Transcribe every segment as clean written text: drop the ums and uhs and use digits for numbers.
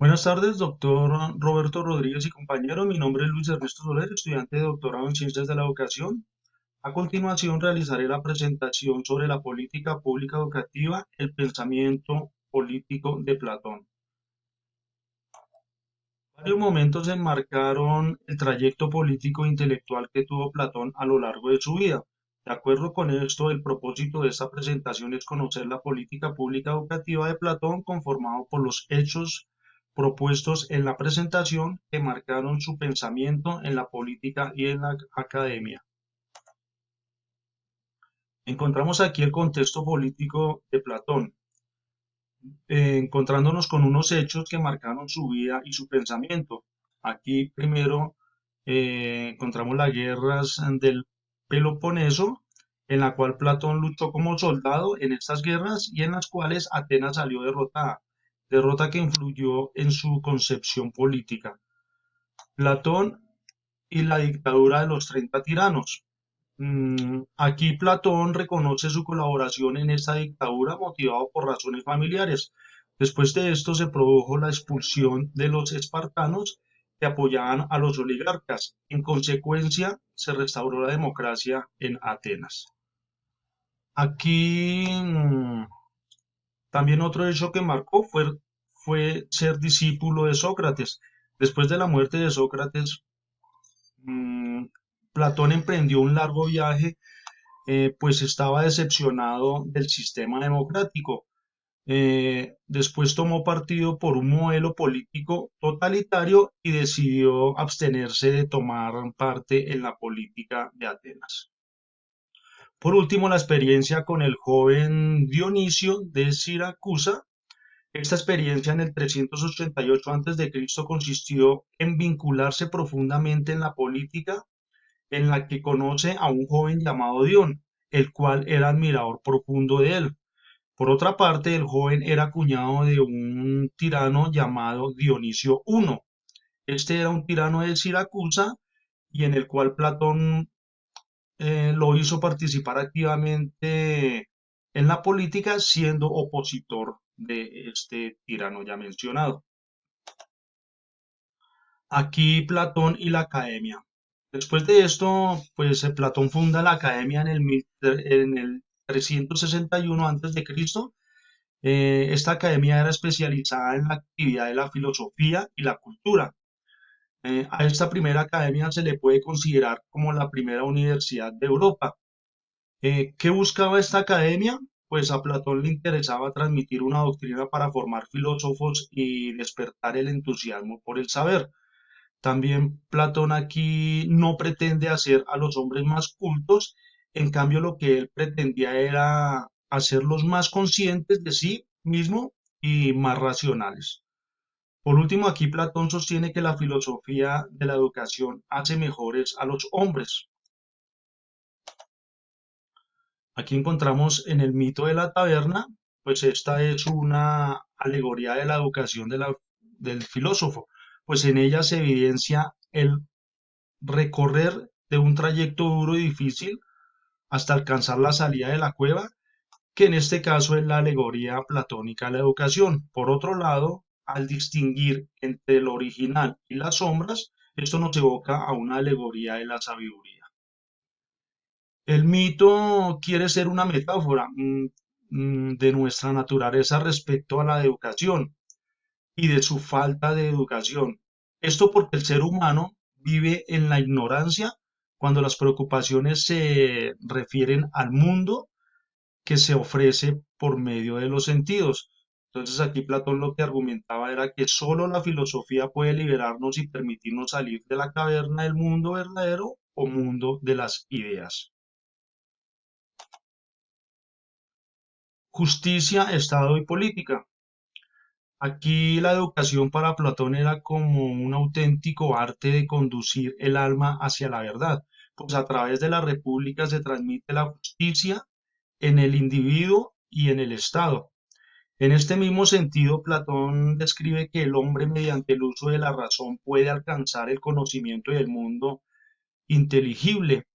Buenas tardes, doctor Roberto Rodríguez y compañero. Mi nombre es Luis Ernesto Soler, estudiante de doctorado en Ciencias de la Educación. A continuación, realizaré la presentación sobre la política pública educativa, el pensamiento político de Platón. Varios momentos enmarcaron el trayecto político e intelectual que tuvo Platón a lo largo de su vida. De acuerdo con esto, el propósito de esta presentación es conocer la política pública educativa de Platón conformado por los hechos propuestos en la presentación que marcaron su pensamiento en la política y en la academia. Encontramos aquí el contexto político de Platón, encontrándonos con unos hechos que marcaron su vida y su pensamiento. Aquí primero encontramos las guerras del Peloponeso, en la cual Platón luchó como soldado en estas guerras y en las cuales Atenas salió derrotada, derrota que influyó en su concepción política. Platón y la dictadura de los 30 tiranos. Aquí Platón reconoce su colaboración en esta dictadura motivado por razones familiares. Después de esto se produjo la expulsión de los espartanos que apoyaban a los oligarcas. En consecuencia, se restauró la democracia en Atenas. Aquí también otro hecho que marcó fue ser discípulo de Sócrates. Después de la muerte de Sócrates, mm, Platón emprendió un largo viaje, pues estaba decepcionado del sistema democrático. Después tomó partido por un modelo político totalitario y decidió abstenerse de tomar parte en la política de Atenas. Por último, la experiencia con el joven Dionisio de Siracusa. Esta experiencia en el 388 a.C. consistió en vincularse profundamente en la política, en la que conoce a un joven llamado Dion, el cual era admirador profundo de él. Por otra parte, el joven era cuñado de un tirano llamado Dionisio I. Este era un tirano de Siracusa y en el cual Platón lo hizo participar activamente en la política, siendo opositor de este tirano ya mencionado. Aquí Platón y la academia. Después de esto, pues Platón funda la academia en el 361 a.C. Esta academia era especializada en la actividad de la filosofía y la cultura. A esta primera academia se le puede considerar como la primera universidad de Europa. ¿Qué buscaba esta academia? Pues a Platón le interesaba transmitir una doctrina para formar filósofos y despertar el entusiasmo por el saber. También Platón aquí no pretende hacer a los hombres más cultos, en cambio lo que él pretendía era hacerlos más conscientes de sí mismo y más racionales. Por último, aquí Platón sostiene que la filosofía de la educación hace mejores a los hombres. Aquí encontramos en el mito de la taberna, pues esta es una alegoría de la educación del filósofo, pues en ella se evidencia el recorrer de un trayecto duro y difícil hasta alcanzar la salida de la cueva, que en este caso es la alegoría platónica de la educación. Por otro lado, al distinguir entre lo original y las sombras, esto nos evoca a una alegoría de la sabiduría. El mito quiere ser una metáfora de nuestra naturaleza respecto a la educación y de su falta de educación. Esto porque el ser humano vive en la ignorancia cuando las preocupaciones se refieren al mundo que se ofrece por medio de los sentidos. Entonces aquí Platón lo que argumentaba era que solo la filosofía puede liberarnos y permitirnos salir de la caverna del mundo verdadero o mundo de las ideas. Justicia, Estado y política. Aquí la educación para Platón era como un auténtico arte de conducir el alma hacia la verdad, pues a través de la república se transmite la justicia en el individuo y en el Estado. En este mismo sentido, Platón describe que el hombre mediante el uso de la razón puede alcanzar el conocimiento del mundo inteligible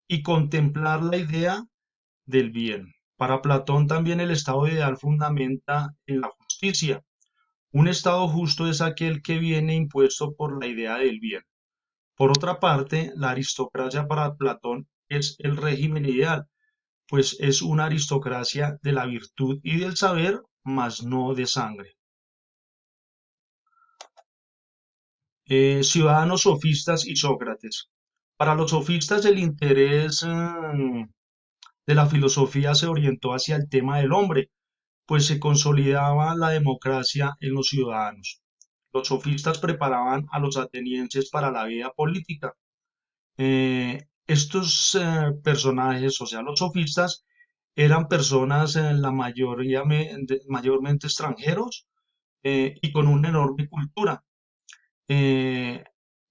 y contemplar la idea del bien. Para Platón también el estado ideal fundamenta en la justicia, Un estado justo es aquel que viene impuesto por la idea del bien. Por otra parte, la aristocracia para Platón es el régimen ideal, pues es una aristocracia de la virtud y del saber, mas no de sangre. Ciudadanos sofistas y Sócrates. Para los sofistas el interés de la filosofía se orientó hacia el tema del hombre, pues se consolidaba la democracia en los ciudadanos. Los sofistas preparaban a los atenienses para la vida política. Estos personajes, o sea, los sofistas, eran personas, la mayoría mayormente extranjeros y con una enorme cultura. Eh,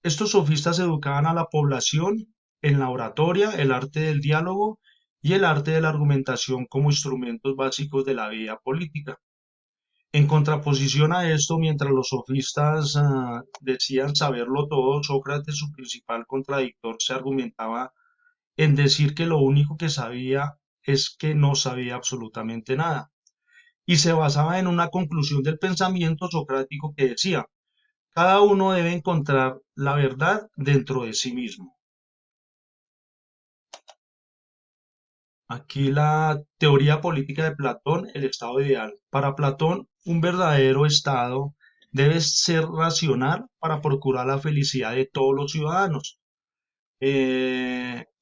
Estos sofistas educaban a la población en la oratoria, el arte del diálogo y el arte de la argumentación como instrumentos básicos de la vida política. En contraposición a esto, mientras los sofistas decían saberlo todo, Sócrates, su principal contradictor, se argumentaba en decir que lo único que sabía es que no sabía absolutamente nada. Y se basaba en una conclusión del pensamiento socrático que decía, cada uno debe encontrar la verdad dentro de sí mismo. Aquí la teoría política de Platón, el estado ideal. Para Platón, un verdadero estado debe ser racional para procurar la felicidad de todos los ciudadanos.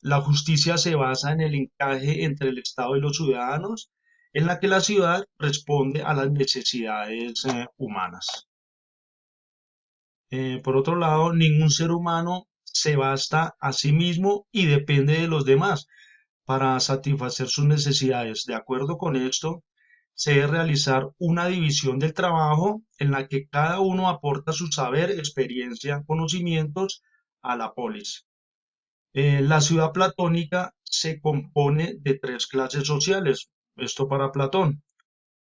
La justicia se basa en el encaje entre el Estado y los ciudadanos, en la que la ciudad responde a las necesidades humanas. Por otro lado, ningún ser humano se basta a sí mismo y depende de los demás para satisfacer sus necesidades. De acuerdo con esto, se debe realizar una división del trabajo en la que cada uno aporta su saber, experiencia, conocimientos a la polis. La ciudad platónica se compone de tres clases sociales. Esto para Platón.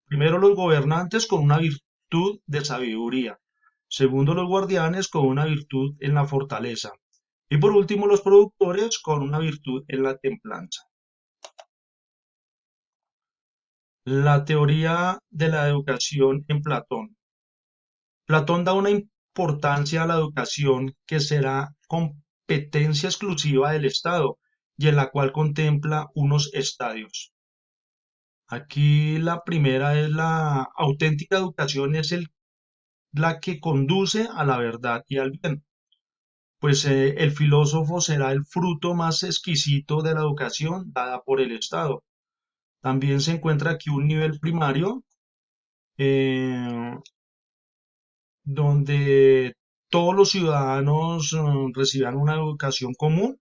Primero, los gobernantes con una virtud de sabiduría. Segundo, los guardianes con una virtud en la fortaleza. Y por último, los productores con una virtud en la templanza. La teoría de la educación en Platón. Platón da una importancia a la educación que será competencia exclusiva del Estado y en la cual contempla unos estadios. Aquí la primera es la auténtica educación, es la que conduce a la verdad y al bien. Pues el filósofo será el fruto más exquisito de la educación dada por el Estado. También se encuentra aquí un nivel primario eh, donde todos los ciudadanos recibirán una educación común.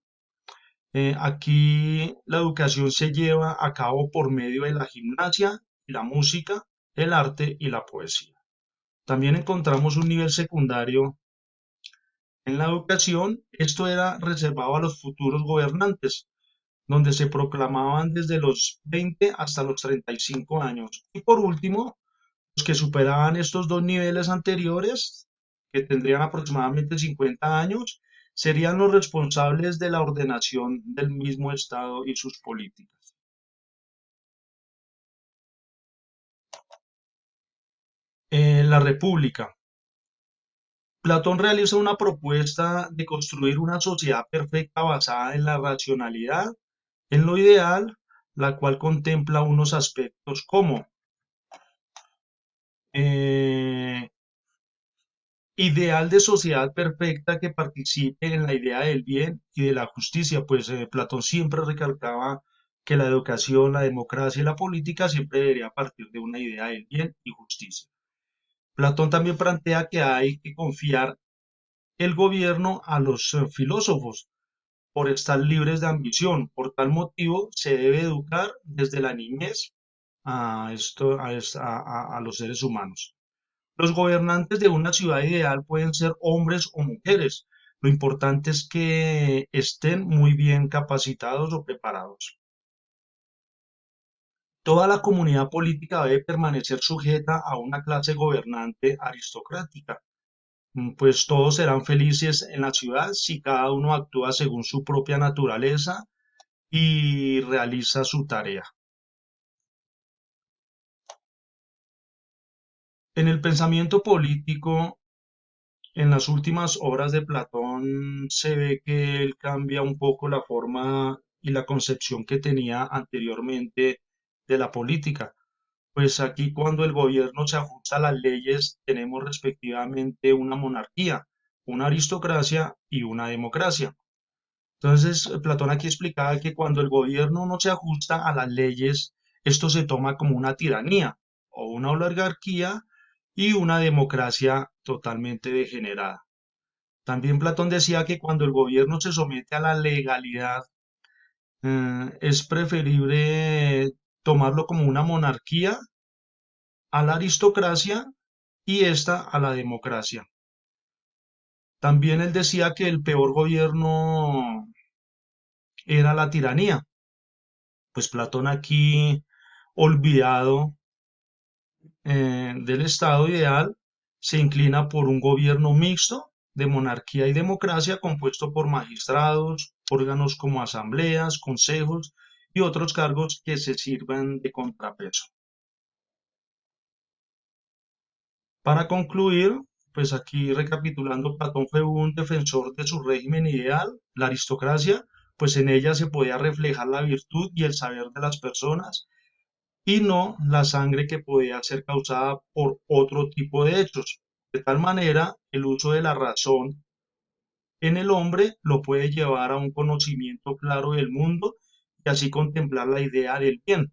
Aquí la educación se lleva a cabo por medio de la gimnasia, la música, el arte y la poesía. También encontramos un nivel secundario en la educación. Esto era reservado a los futuros gobernantes, donde se proclamaban desde los 20 hasta los 35 años. Y por último, los que superaban estos dos niveles anteriores, que tendrían aproximadamente 50 años, serían los responsables de la ordenación del mismo Estado y sus políticas. La República. Platón realiza una propuesta de construir una sociedad perfecta basada en la racionalidad, en lo ideal, la cual contempla unos aspectos como eh, ideal de sociedad perfecta que participe en la idea del bien y de la justicia, pues Platón siempre recalcaba que la educación, la democracia y la política siempre debería partir de una idea del bien y justicia. Platón también plantea que hay que confiar el gobierno a los filósofos por estar libres de ambición. Por tal motivo, se debe educar desde la niñez a los seres humanos. Los gobernantes de una ciudad ideal pueden ser hombres o mujeres. Lo importante es que estén muy bien capacitados o preparados. Toda la comunidad política debe permanecer sujeta a una clase gobernante aristocrática. Pues todos serán felices en la ciudad si cada uno actúa según su propia naturaleza y realiza su tarea. En el pensamiento político, en las últimas obras de Platón se ve que él cambia un poco la forma y la concepción que tenía anteriormente de la política. Pues aquí cuando el gobierno se ajusta a las leyes tenemos respectivamente una monarquía, una aristocracia y una democracia. Entonces, Platón aquí explicaba que cuando el gobierno no se ajusta a las leyes, esto se toma como una tiranía o una oligarquía y una democracia totalmente degenerada. También Platón decía que cuando el gobierno se somete a la legalidad, es preferible tomarlo como una monarquía a la aristocracia y esta a la democracia. También él decía que el peor gobierno era la tiranía. Pues Platón aquí, olvidado del estado ideal, se inclina por un gobierno mixto de monarquía y democracia compuesto por magistrados, órganos como asambleas, consejos y otros cargos que se sirvan de contrapeso. Para concluir, pues aquí recapitulando, Platón fue un defensor de su régimen ideal, la aristocracia, pues en ella se podía reflejar la virtud y el saber de las personas y no la sangre que podía ser causada por otro tipo de hechos. De tal manera, el uso de la razón en el hombre lo puede llevar a un conocimiento claro del mundo y así contemplar la idea del bien.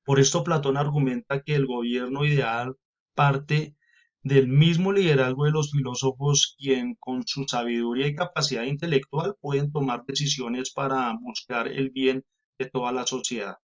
Por esto Platón argumenta que el gobierno ideal parte del mismo liderazgo de los filósofos, quien con su sabiduría y capacidad intelectual pueden tomar decisiones para buscar el bien de toda la sociedad.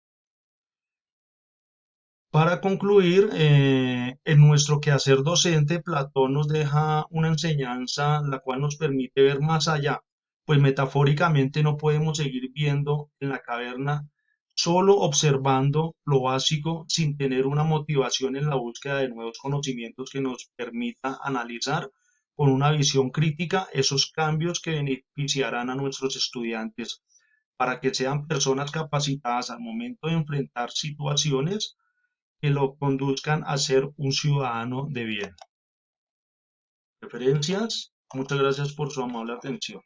Para concluir, en nuestro quehacer docente, Platón nos deja una enseñanza la cual nos permite ver más allá, pues metafóricamente no podemos seguir viendo en la caverna solo observando lo básico sin tener una motivación en la búsqueda de nuevos conocimientos que nos permita analizar con una visión crítica esos cambios que beneficiarán a nuestros estudiantes para que sean personas capacitadas al momento de enfrentar situaciones que lo conduzcan a ser un ciudadano de bien. Referencias. Muchas gracias por su amable atención.